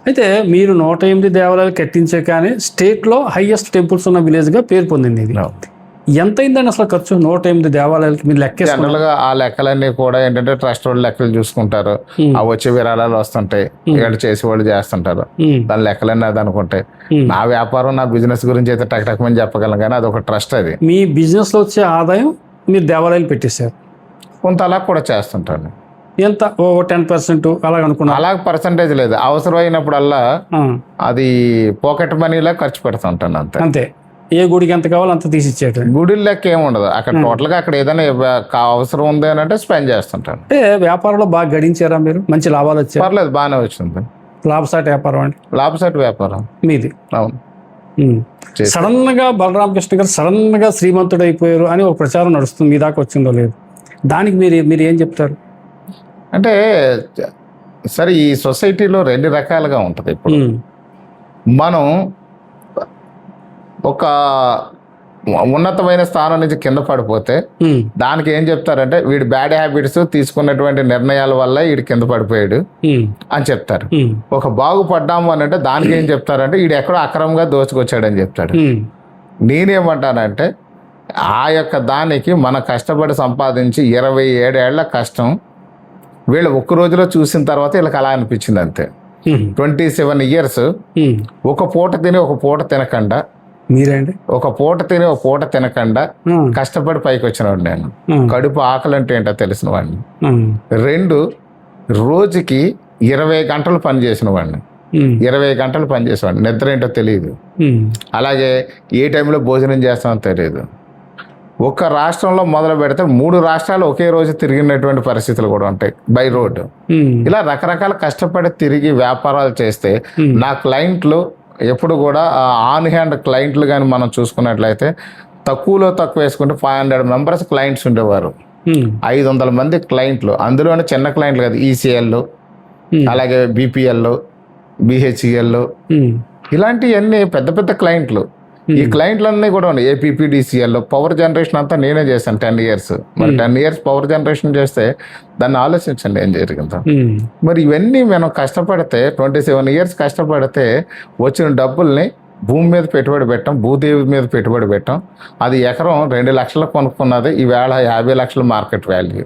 అయితే మీరు 108 దేవాలయాలు కట్టించే కానీ స్టేట్లో హైయెస్ట్ టెంపుల్స్ ఉన్న విలేజ్గా పేరు పొందింది ఇది. ఎంత అయిందండి అసలు ఖర్చు 108 దేవాలయాలకి మీరు లెక్కేసుకున్నారు? జనరల్ గా ఆ లెక్కలన్నీ కూడా ఏంటంటే ట్రస్ట్ వాళ్ళు లెక్కలు చూసుకుంటారు. ఆ వచ్చే విరాళాలు వస్తుంటాయి, ఇక్కడ చేసి వాళ్ళు చేస్తుంటారు, దాని లెక్కలన్నీ అది అనుకుంటాయి. నా వ్యాపారం నా బిజినెస్ గురించి అయితే టక్టకమని చెప్పగలను, కానీ అది ఒక ట్రస్ట్. అది మీ బిజినెస్ లో వచ్చే ఆదాయం మీరు దేవాలయాలు పెట్టేశారు, కొంత అలా కూడా చేస్తుంటాను. ఎంత 10% అలాగ అనుకున్నా? అలా పర్సంటేజ్ లేదు, అవసరమైనప్పుడల్లా అది పాకెట్ మనీలా ఖర్చు పెడుతుంటాను అంతే. అంతే, ఏ గుడికి ఎంత కావాలో అంత తీసి ఇచ్చేట. గుడి లెక్క ఏమి ఉండదు అక్కడ. టోటల్ గా అక్కడ ఏదైనా అవసరం ఉంది అని అంటే స్పెండ్ చేస్తుంటాను. అంటే వ్యాపారంలో బాగా గడించారా మీరు? మంచి లాభాలు వచ్చాయి? పర్లేదు, బాగానే వచ్చింది. లాభసాటి వ్యాపారం అండి? లాభసాటి వ్యాపారం మీది. అవును. సడన్ గా బలరామకృష్ణ గారు సడన్ గా శ్రీమంతుడు అయిపోయారు అని ఒక ప్రచారం నడుస్తుంది, మీ దాకా వచ్చిందో లేదు? దానికి మీరు ఏం చెప్తారు? అంటే సరే, ఈ సొసైటీలో 2 రకాలుగా ఉంటుంది. ఇప్పుడు మనం ఒక ఉన్నతమైన స్థానం నుంచి కింద పడిపోతే దానికి ఏం చెప్తారంటే వీడి బ్యాడ్ హ్యాబిట్స్, తీసుకున్నటువంటి నిర్ణయాల వల్ల వీడి కింద పడిపోయాడు అని చెప్తారు. ఒక బాగుపడ్డాము అని అంటే దానికి ఏం చెప్తారంటే వీడు ఎక్కడో అక్రమంగా దోచుకొచ్చాడని చెప్తాడు. నేనేమంటానంటే ఆ యొక్క దానికి మన కష్టపడి సంపాదించి 27 ఏళ్ల కష్టం వీళ్ళు ఒక్క రోజులో చూసిన తర్వాత వీళ్ళకి అలా అనిపించింది అంతే. 27 years ఒక పూట తిని ఒక పూట తినకుండా, మీరేంటి ఒక పూట తిని ఒక పూట తినకుండా కష్టపడి పైకి వచ్చినవాడు నేను. కడుపు ఆకలి అంటే ఏంటో తెలిసిన వాడిని. 2 రోజుకి 20 గంటలు పని చేసిన వాడిని. 20 గంటలు పని చేసేవాడిని. నిద్ర ఏంటో తెలియదు. అలాగే ఏ టైంలో భోజనం చేస్తామో తెలియదు. ఒక రాష్ట్రంలో మొదలు పెడితే 3 రాష్ట్రాలు ఒకే రోజు తిరిగినటువంటి పరిస్థితులు కూడా ఉంటాయి బై రోడ్డు. ఇలా రకరకాల కష్టపడి తిరిగి వ్యాపారాలు చేస్తే నా క్లయింట్లు ఎప్పుడు కూడా ఆన్ హ్యాండ్ క్లయింట్లు కానీ మనం చూసుకున్నట్లయితే తక్కువలో తక్కువ వేసుకుంటే 500 మెంబర్స్ క్లయింట్స్ ఉండేవారు. 500 మంది క్లయింట్లు, అందులోనే చిన్న క్లయింట్లు కాదు, ఈసీఎల్, అలాగే బీపీఎల్, బిహెచ్ఈఎల్, ఇలాంటివన్నీ పెద్ద పెద్ద క్లయింట్లు. ఈ క్లయింట్లన్నీ కూడా ఉన్నాయి. ఏపీపీడీసీఎల్ పవర్ జనరేషన్ అంతా నేనే చేశాను 10 years. మరి 10 years పవర్ జనరేషన్ చేస్తే దాన్ని ఆలోచించండి ఏం జరిగిందో. మరి ఇవన్నీ మనం కష్టపడితే 27 years కష్టపడితే వచ్చిన డబ్బుల్ని భూమి మీద పెట్టుబడి పెట్టాం, భూదేవి మీద పెట్టుబడి పెట్టాం. అది ఎకరం 2 లక్షలు కొనుక్కున్నది, ఈవేళ 50 లక్షల మార్కెట్ వాల్యూ.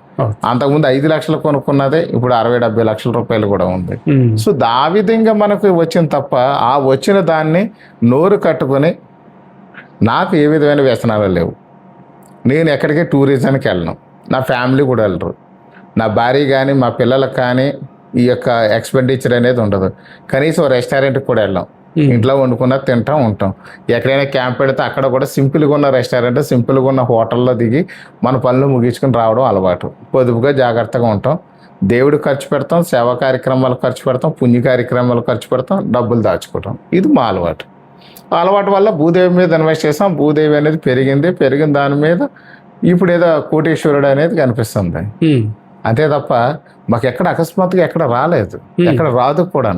అంతకుముందు 5 లక్షలు కొనుక్కున్నదే ఇప్పుడు 60-70 లక్షల రూపాయలు కూడా ఉంది. సో ఆ విధంగా మనకు వచ్చింది తప్ప ఆ వచ్చిన దాన్ని నోరు కట్టుకుని నాకు ఏ విధమైన వ్యసనాలు లేవు. నేను ఎక్కడికి టూరిజంకి వెళ్ళను, నా ఫ్యామిలీ కూడా వెళ్ళరు. నా భార్య కానీ మా పిల్లలకు కానీ ఈ యొక్క ఎక్స్పెండిచర్ అనేది ఉండదు. కనీసం రెస్టారెంట్కి కూడా వెళ్ళాం, ఇంట్లో వండుకున్న తింటాం ఉంటాం. ఎక్కడైనా క్యాంప్ పెడితే అక్కడ కూడా సింపుల్గా ఉన్న రెస్టారెంట్, సింపుల్గా ఉన్న హోటల్లో దిగి మన పనులు ముగించుకుని రావడం అలవాటు. పొదుపుగా జాగ్రత్తగా ఉంటాం. దేవుడు ఖర్చు పెడతాం, సేవా కార్యక్రమాలు ఖర్చు పెడతాం, పుణ్య కార్యక్రమాలు ఖర్చు పెడతాం, డబ్బులు దాచుకుంటాం. ఇది మా అలవాటు. అలవాటు వల్ల భూదేవి మీద ఇన్వెస్ట్ చేస్తాం. భూదేవి అనేది పెరిగిన దాని మీద ఇప్పుడు ఏదో కోటేశ్వరుడు అనేది కనిపిస్తుంది. అంతే తప్ప మాకు ఎక్కడ అకస్మాత్తుగా ఎక్కడ రాలేదు, ఎక్కడ రాదు కూడా.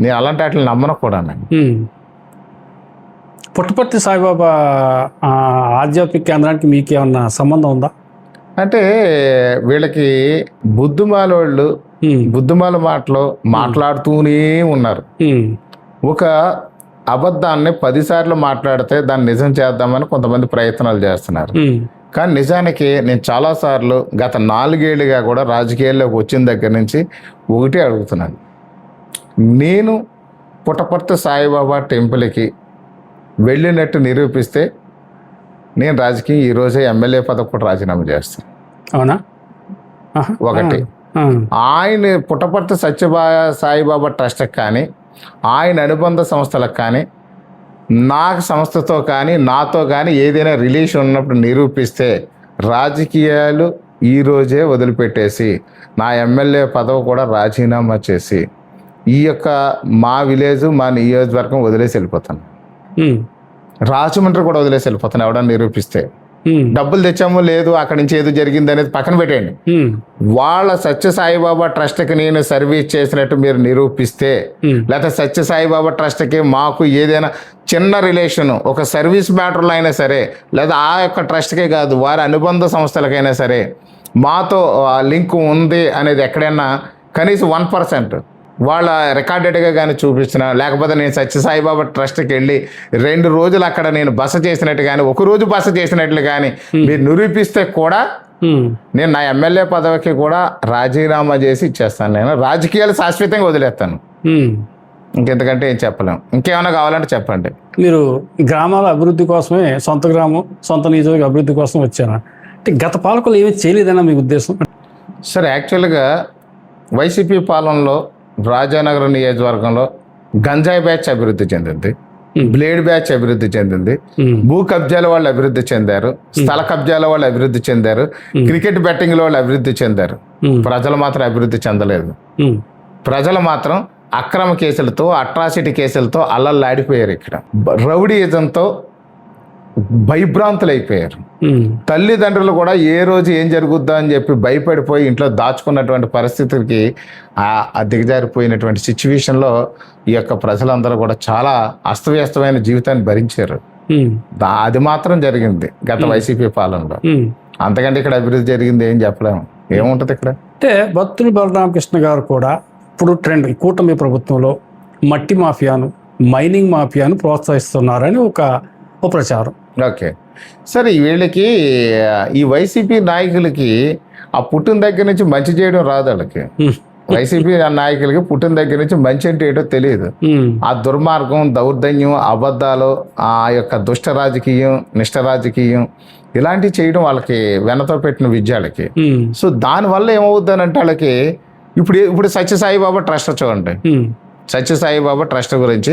నేను అలాంటి వాటిని నమ్మను కూడా. పుట్టపర్తి సాయిబాబా ఆధ్యాత్మిక కేంద్రానికి మీకు ఏమన్నా సంబంధం ఉందా? అంటే వీళ్ళకి బుద్ధుమాలోళ్ళు బుద్ధుమాల మాటలు మాట్లాడుతూనే ఉన్నారు. ఒక అబద్ధాన్ని 10 సార్లు మాట్లాడితే దాన్ని నిజం చేద్దామని కొంతమంది ప్రయత్నాలు చేస్తున్నారు. కానీ నిజానికి నేను చాలాసార్లు గత 4 ఏళ్ళుగా కూడా రాజకీయాల్లోకి వచ్చిన దగ్గర నుంచి ఒకటే అడుగుతున్నాను. నేను పుట్టపర్తి సాయిబాబా టెంపుల్కి వెళ్ళినట్టు నిరూపిస్తే నేను రాజకీయం ఈరోజే ఎమ్మెల్యే పదవి కూడా రాజీనామా చేస్తాను. అవునా? ఒకటి, ఆయన పుట్టపర్తి సాయిబాబా ట్రస్ట్కి కానీ ఆయన అనుబంధ సంస్థలకు కానీ నాకు సంస్థతో కానీ నాతో కానీ ఏదైనా రిలేషన్ ఉన్నప్పుడు నిరూపిస్తే రాజకీయాలు ఈరోజే వదిలిపెట్టేసి నా ఎమ్మెల్యే పదవి కూడా రాజీనామా చేసి ఈ యొక్క మా విలేజ్ మా నియోజకవర్గం వదిలేసి వెళ్ళిపోతాను. రాజమండ్రి కూడా వదిలేసి వెళ్ళిపోతాను ఎవడన్నా నిరూపిస్తే. డబ్బులు తెచ్చామో లేదు అక్కడి నుంచి ఏదో జరిగింది అనేది పక్కన పెట్టండి. వాళ్ళ సత్య సాయిబాబా ట్రస్ట్కి నేను సర్వీస్ చేసినట్టు మీరు నిరూపిస్తే, లేకపోతే సత్య సాయిబాబా ట్రస్ట్కి మాకు ఏదైనా చిన్న రిలేషన్ ఒక సర్వీస్ మ్యాటర్లో అయినా సరే, లేదా ఆ యొక్క ట్రస్ట్కే కాదు వారి అనుబంధ సంస్థలకైనా సరే మాతో లింక్ ఉంది అనేది ఎక్కడైనా కనీసం 1% వాళ్ళ రికార్డెడ్గా కానీ చూపించిన, లేకపోతే నేను సత్యసాయిబాబా ట్రస్ట్కి వెళ్ళి 2 రోజులు అక్కడ నేను బస చేసినట్టు కానీ, 1 రోజు బస చేసినట్లు కానీ మీరు నిరూపిస్తే కూడా నేను నా ఎమ్మెల్యే పదవికి కూడా రాజీనామా చేసి ఇచ్చేస్తాను. నేను రాజకీయాలు శాశ్వతంగా వదిలేస్తాను. ఇంకెంతకంటే ఏం చెప్పలేం. ఇంకేమైనా కావాలంటే చెప్పండి. మీరు గ్రామాల అభివృద్ధి కోసమే, సొంత గ్రామం, సొంత నియోజకవర్గ అభివృద్ధి కోసం వచ్చారా? అంటే గత పాలకులు ఏమీ చేయలేదన్నా మీ ఉద్దేశం? సరే, యాక్చువల్గా వైసీపీ పాలనలో రాజానగరం నియోజకవర్గంలో గంజాయి బ్యాచ్ అభివృద్ధి చెందింది, బ్లేడ్ బ్యాచ్ అభివృద్ధి చెందింది, భూ కబ్జాల వాళ్ళు అభివృద్ధి చెందారు, స్థల కబ్జాల వాళ్ళు అభివృద్ధి చెందారు, క్రికెట్ బెట్టింగ్ వాళ్ళు అభివృద్ధి చెందారు. ప్రజలు మాత్రం అభివృద్ధి చెందలేదు. ప్రజలు మాత్రం అక్రమ కేసులతో, అట్రాసిటీ కేసులతో అల్లల్లాడిపోయారు. ఇక్కడ రౌడీయిజంతో భయభ్రాంతులు అయిపోయారు. తల్లిదండ్రులు కూడా ఏ రోజు ఏం జరుగుద్దా అని చెప్పి భయపడిపోయి ఇంట్లో దాచుకున్నటువంటి పరిస్థితికి ఆ దిగజారిపోయినటువంటి సిచ్యువేషన్లో ఈ యొక్క ప్రజలందరూ కూడా చాలా అస్తవ్యస్తమైన జీవితాన్ని భరించారు. అది మాత్రం జరిగింది గత వైసీపీ పాలనలో. అంతకంటే ఇక్కడ అభివృద్ధి జరిగింది ఏం చెప్పలేము. ఏముంటది ఇక్కడ? అంటే బత్తుల బలరామకృష్ణ గారు కూడా ఇప్పుడు ట్రెండ్, కూటమి ప్రభుత్వంలో మట్టి మాఫియాను, మైనింగ్ మాఫియాను ప్రోత్సహిస్తున్నారని ఒక ప్రచారం. ఓకే, సరే, వీళ్ళకి ఈ వైసీపీ నాయకులకి ఆ పుట్టిన దగ్గర నుంచి మంచి చేయడం రాదు. వాళ్ళకి వైసీపీ నాయకులకి పుట్టిన దగ్గర నుంచి మంచి అంటే ఏంటో తెలియదు. ఆ దుర్మార్గం, దౌర్జన్యం, అబద్ధాలు, ఆ యొక్క దుష్ట రాజకీయం, నిష్ట రాజకీయం, ఇలాంటివి చేయడం వాళ్ళకి వెనతో పెట్టిన విద్యాలకి. సో దానివల్ల ఏమవుతుందంటే వాళ్ళకి ఇప్పుడు సత్యసాయిబాబా ట్రస్ట్ చూడండి. సత్యసాయిబాబా ట్రస్ట్ గురించి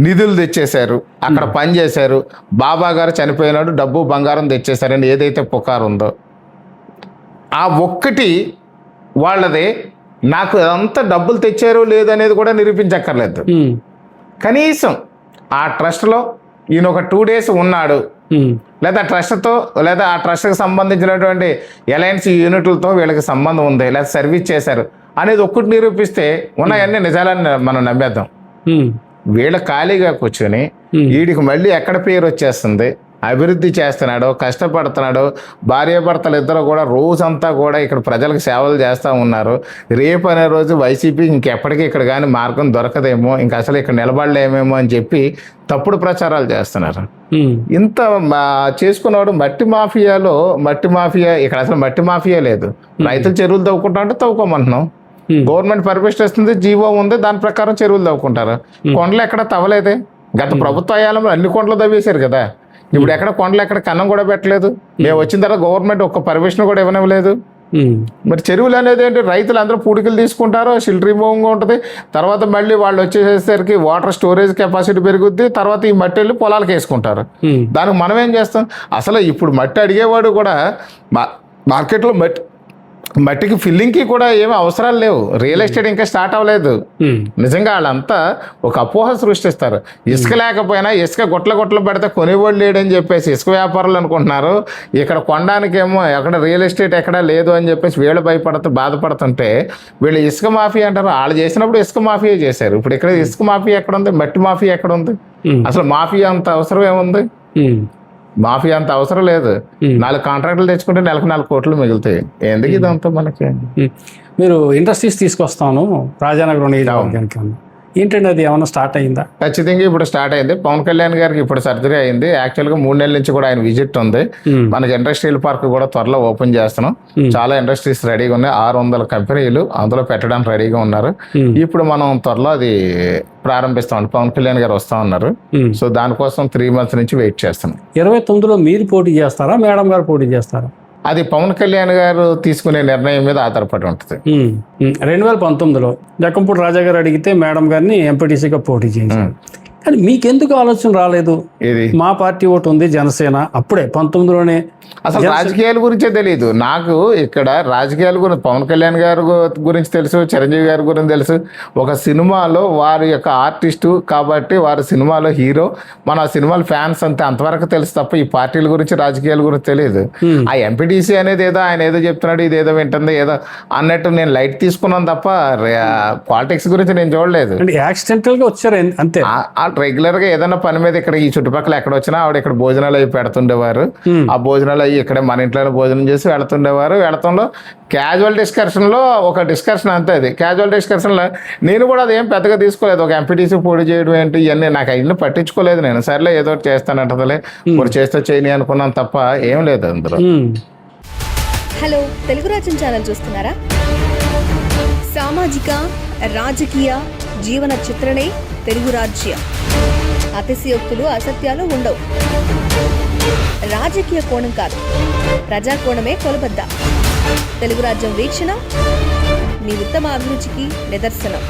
నిధులు తెచ్చేశారు, అక్కడ పని చేశారు, బాబా గారు చనిపోయినాడు, డబ్బు బంగారం తెచ్చేశారని ఏదైతే పుకారు ఉందో ఆ ఒక్కటి వాళ్ళది. నాకు అంత డబ్బులు తెచ్చారో లేదనేది కూడా నిరూపించక్కర్లేదు. కనీసం ఆ ట్రస్ట్లో ఈయన ఒక 2 days ఉన్నాడు, లేదా ట్రస్ట్తో, లేదా ఆ ట్రస్ట్కి సంబంధించినటువంటి ఎలయన్స్ యూనిట్లతో వీళ్ళకి సంబంధం ఉంది, లేదా సర్వీస్ చేశారు అనేది ఒక్కటి నిరూపిస్తే ఉన్నాయన్నీ నిజాలని మనం నమ్మేద్దాం. వీళ్ళ ఖాళీగా కూర్చొని వీడికి మళ్ళీ ఎక్కడ పేరు వచ్చేస్తుంది, అభివృద్ధి చేస్తున్నాడు, కష్టపడుతున్నాడు, భార్యాభర్తలు ఇద్దరు కూడా రోజంతా కూడా ఇక్కడ ప్రజలకు సేవలు చేస్తూ ఉన్నారు. రేపు అనే రోజు వైసీపీ ఇంకెప్పటికీ ఇక్కడ కానీ మార్గం దొరకదేమో, ఇంక అసలు ఇక్కడ నిలబడలేమేమో అని చెప్పి తప్పుడు ప్రచారాలు చేస్తున్నారు. ఇంత చేసుకున్నవాడు మట్టి మాఫియా ఇక్కడ అసలు మట్టి మాఫియా లేదు. రైతులు చెరువులు తవ్వుకుంటా అంటే తవ్వుకోమంటున్నాం, గవర్నమెంట్ పర్మిషన్ ఇస్తుంది, జీవో ఉంది, దాని ప్రకారం చెరువులు తవ్వుకుంటారు. కొండలు ఎక్కడ తవ్వలేదే. గత ప్రభుత్వ హయాంలో అన్ని కొండలు తవ్వేశారు కదా. ఇప్పుడు ఎక్కడ కొండలు ఎక్కడ కన్నం కూడా పెట్టలేదు. మేము వచ్చిన తర్వాత గవర్నమెంట్ ఒక్క పర్మిషన్ కూడా ఇవ్వనివ్వలేదు. మరి చెరువులు అనేది ఏంటి, రైతులు అందరూ పూడికలు తీసుకుంటారు, సిల్ట్ రిమూవింగ్ ఉంటుంది, తర్వాత మళ్ళీ వాళ్ళు వచ్చేసరికి వాటర్ స్టోరేజ్ కెపాసిటీ పెరుగుద్ది, తర్వాత ఈ మట్టి వెళ్ళి పొలాలకు వేసుకుంటారు. దానికి మనం ఏం చేస్తాం? అసలు ఇప్పుడు మట్టి అడిగేవాడు కూడా మార్కెట్లో మట్టికి ఫిల్లింగ్కి కూడా ఏమి అవసరాలు లేవు. రియల్ ఎస్టేట్ ఇంకా స్టార్ట్ అవ్వలేదు. నిజంగా వాళ్ళంతా ఒక అపోహ సృష్టిస్తారు. ఇసుక లేకపోయినా ఇసుక గుట్ల పెడితే కొనేవాళ్ళు లేడని చెప్పేసి ఇసుక వ్యాపారులు అనుకుంటున్నారు. ఇక్కడ కొనడానికేమో ఎక్కడ రియల్ ఎస్టేట్ ఎక్కడా లేదు అని చెప్పేసి వీళ్ళు బాధపడుతుంటే వీళ్ళు ఇసుక మాఫియా అంటారు. వాళ్ళు చేసినప్పుడు ఇసుక మాఫియా చేశారు. ఇప్పుడు ఇక్కడ ఇసుక మాఫియా ఎక్కడ ఉంది, మట్టి మాఫియా ఎక్కడ ఉంది? అసలు మాఫియా అంత అవసరం ఏముంది? మాఫియా అంత అవసరం లేదు. 4 కాంట్రాక్టులు తెచ్చుకుంటే నెలకు 4 కోట్లు మిగులుతాయి. ఎందుకు ఇదంతా మనకి? మీరు ఇండస్ట్రీస్ తీసుకొస్తాను రాజానగరం నియోజకవర్గానికి, ఏంటంటే అది ఏమైనా స్టార్ట్ అయిందా? ఖచ్చితంగా ఇప్పుడు స్టార్ట్ అయింది. పవన్ కళ్యాణ్ గారికి ఇప్పుడు సర్జరీ అయింది. యాక్చువల్గా 3 నెలల నుంచి కూడా ఆయన విజిట్ ఉంది. మనకి ఇండస్ట్రియల్ పార్క్ కూడా త్వరలో ఓపెన్ చేస్తున్నాం. చాలా ఇండస్ట్రీస్ రెడీగా ఉన్నాయి. 600 కంపెనీలు అందులో పెట్టడానికి రెడీగా ఉన్నారు. ఇప్పుడు మనం త్వరలో అది ప్రారంభిస్తాం. పవన్ కళ్యాణ్ గారు వస్తా ఉన్నారు. సో దానికోసం 3 months నుంచి వెయిట్ చేస్తున్నాం. 29లో మీరు పోటీ చేస్తారా, మేడం గారు పోటీ చేస్తారా? అది పవన్ కళ్యాణ్ గారు తీసుకునే నిర్ణయం మీద ఆధారపడి ఉంటుంది. 2019లో జక్కంపూడి రాజా గారు అడిగితే మేడం గారిని ఎంపీటీసీగా పోటీ చేయించారు. కానీ మీకెందుకు ఆలోచన రాలేదు? మా పార్టీ ఒకటి ఉంది, జనసేన, అప్పుడే 19లోనే. అసలు రాజకీయాల గురించే తెలియదు నాకు. ఇక్కడ రాజకీయాల గురించి పవన్ కళ్యాణ్ గారి గురించి తెలుసు, చిరంజీవి గారి గురించి తెలుసు. ఒక సినిమాలో వారి యొక్క ఆర్టిస్టు కాబట్టి వారి సినిమాలో హీరో, మన సినిమాల ఫ్యాన్స్ అంతే, అంతవరకు తెలుసు తప్ప ఈ పార్టీల గురించి రాజకీయాల గురించి తెలియదు. ఆ ఎంపీటీసీ అనేది ఏదో ఆయన ఏదో చెప్తున్నాడు, ఇదేదో వింటుంది ఏదో అన్నట్టు నేను లైట్ తీసుకున్నాను తప్ప పాలిటిక్స్ గురించి నేను చూడలేదు. యాక్సిడెంటల్ గా వచ్చారు అంతే. రెగ్యులర్గా ఏదైనా పని మీద ఇక్కడ ఈ చుట్టుపక్కల ఎక్కడ వచ్చినా ఆవిడ ఇక్కడ భోజనాలు అవి పెడుతుండేవారు. ఆ భోజనాలు అవి ఇక్కడే మన ఇంట్లోనే భోజనం చేసి వెళుతుండేవారు. వెళతంలో క్యాజువల్ డిస్కషన్లో ఒక డిస్కషన్ అంతే. అది క్యాజువల్ డిస్కషన్లో నేను కూడా అదేం పెద్దగా తీసుకోలేదు. ఒక ఎంపీటీసీ పోటీ చేయడం ఏంటి ఇవన్నీ నాకు అవన్నీ పట్టించుకోలేదు. నేను సర్లే ఏదో ఒకటి చేస్తానంటదిలే, ఇప్పుడు చేస్తే చేయని అనుకున్నాను తప్ప ఏం లేదు అందులో. హలో, తెలుగు రాజ్యం ఛానల్ చూస్తున్నారా? సామాజిక రాజకీయ జీవన చిత్రణే తెలుగు రాజ్యం. అతిశయోక్తులు అసత్యాలు ఉండవు. రాజకీయ కోణం కాదు, ప్రజా కోణమే కొలబద్ద. తెలుగు రాజ్యం వీక్షణ మీ ఉత్తమ అభిరుచికి నిదర్శనం.